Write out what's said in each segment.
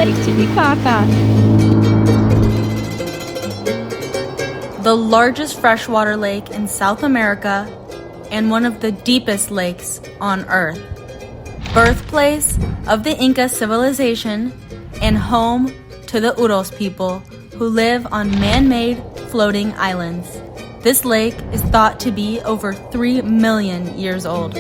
Lake Titicaca. The largest freshwater lake in South America and one of the deepest lakes on Earth. Birthplace of the Inca civilization and home to the Uros people who live on man-made floating islands. This lake is thought to be over 3 million years old.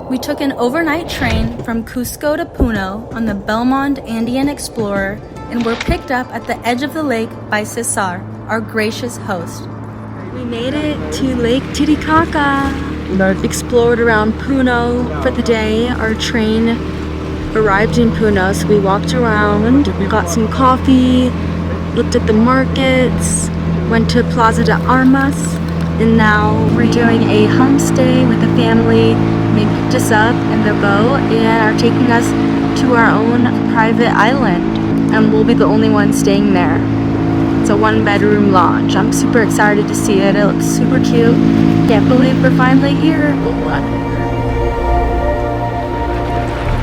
We took an overnight train from Cusco to Puno on the Belmont Andean Explorer and were picked up at the edge of the lake by Cesar, our gracious host. We made it to Lake Titicaca. Explored around Puno for the day. Our train arrived in Puno, so we walked around, we got some coffee, looked at the markets, went to Plaza de Armas, and now we're doing a homestay with a family. They picked us up in the boat and are taking us to our own private island, and we'll be the only ones staying there. It's a 1-bedroom lodge. I'm super excited to see it. It looks super cute. Can't believe we're finally here.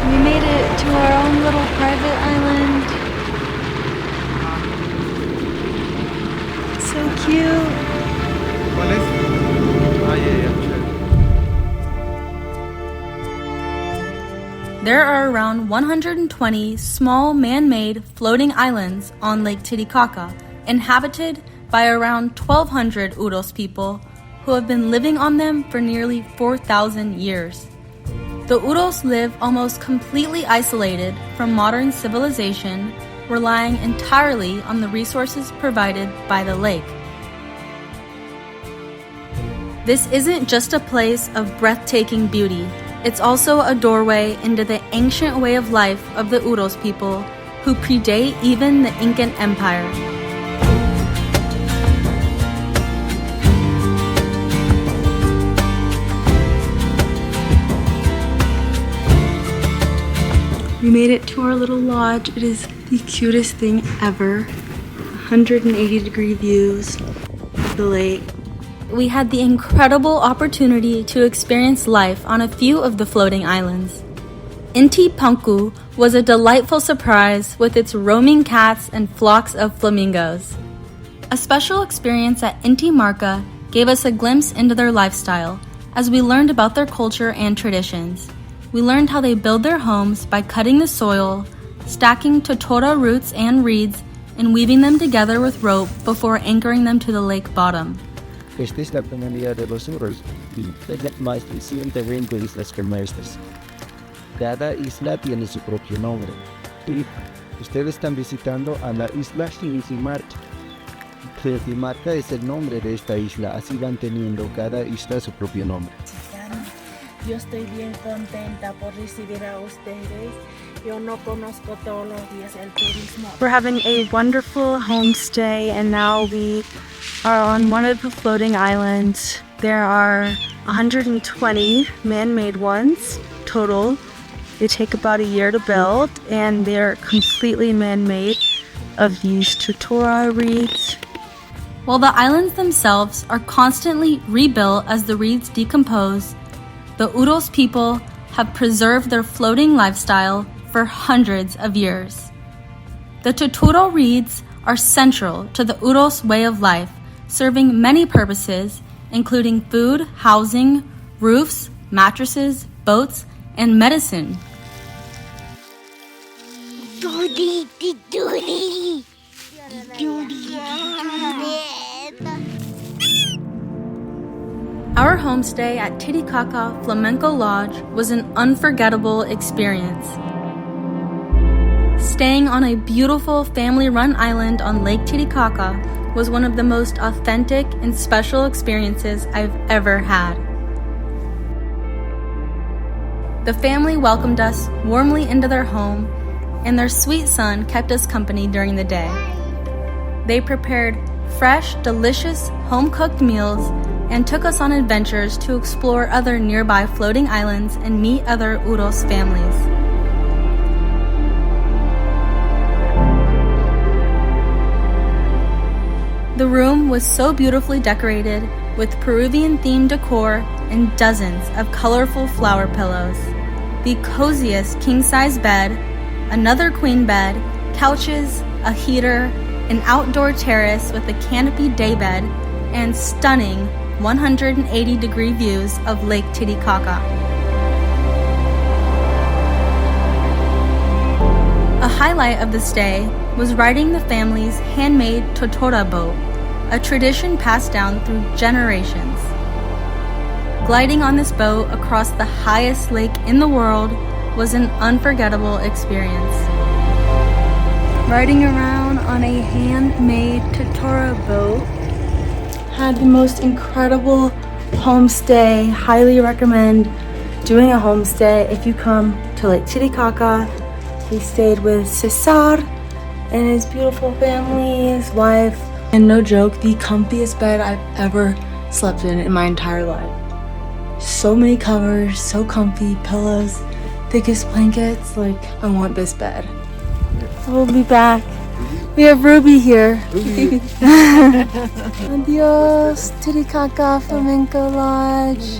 We made it to our own little private island. So cute. There are around 120 small man-made floating islands on Lake Titicaca, inhabited by around 1,200 Uros people who have been living on them for nearly 4,000 years. The Uros live almost completely isolated from modern civilization, relying entirely on the resources provided by the lake. This isn't just a place of breathtaking beauty. It's also a doorway into the ancient way of life of the Uros people who predate even the Incan Empire. We made it to our little lodge. It is the cutest thing ever. 180-degree views of the lake. We had the incredible opportunity to experience life on a few of the floating islands. Inti Panku was a delightful surprise with its roaming cats and flocks of flamingos. A special experience at Inti Marca gave us a glimpse into their lifestyle as we learned about their culture and traditions. We learned how they build their homes by cutting the soil, stacking Totora roots and reeds, and weaving them together with rope before anchoring them to the lake bottom. Esta es la comunidad de los Uros, más de 120 islas emerses. Cada isla tiene su propio nombre. Ustedes están visitando a la isla Titicaca. Titicaca es el nombre de esta isla, así van teniendo cada isla su propio nombre. Yo estoy bien contenta por recibir a ustedes. Yo no conozco todos los días el turismo. We're having a wonderful homestay, and now we are on one of the floating islands. There are 120 man-made ones total. They take about a year to build, and they're completely man-made of these Totora reeds. While the islands themselves are constantly rebuilt as the reeds decompose, the Uros people have preserved their floating lifestyle for hundreds of years. The Totora reeds are central to the Uros way of life, serving many purposes, including food, housing, roofs, mattresses, boats, and medicine. Our homestay at Titicaca Flamenco Lodge was an unforgettable experience. Staying on a beautiful family-run island on Lake Titicaca was one of the most authentic and special experiences I've ever had. The family welcomed us warmly into their home, and their sweet son kept us company during the day. They prepared fresh, delicious, home-cooked meals and took us on adventures to explore other nearby floating islands and meet other Uros families. The room was so beautifully decorated with Peruvian themed decor and dozens of colorful flower pillows. The coziest king-size bed, another queen bed, couches, a heater, an outdoor terrace with a canopy daybed, and stunning 180-degree views of Lake Titicaca. A highlight of the stay was riding the family's handmade Totora boat, a tradition passed down through generations. Gliding on this boat across the highest lake in the world was an unforgettable experience. Riding around on a handmade Totora boat, had the most incredible homestay. Highly recommend doing a homestay if you come to Lake Titicaca. We stayed with Cesar and his beautiful family, his wife, and no joke, the comfiest bed I've ever slept in my entire life. So many covers, so comfy, pillows, thickest blankets. Like, I want this bed. We'll be back. We have Ruby here. Adios, Titicaca Flamenco Lodge.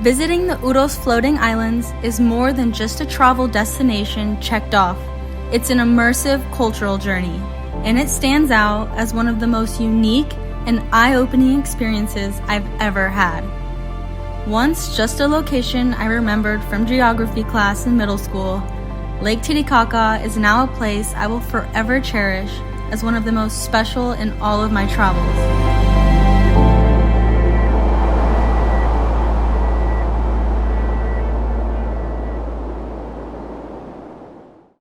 Visiting the Uros floating islands is more than just a travel destination checked off. It's an immersive cultural journey, and it stands out as one of the most unique and eye-opening experiences I've ever had. Once just a location I remembered from geography class in middle school, Lake Titicaca is now a place I will forever cherish as one of the most special in all of my travels.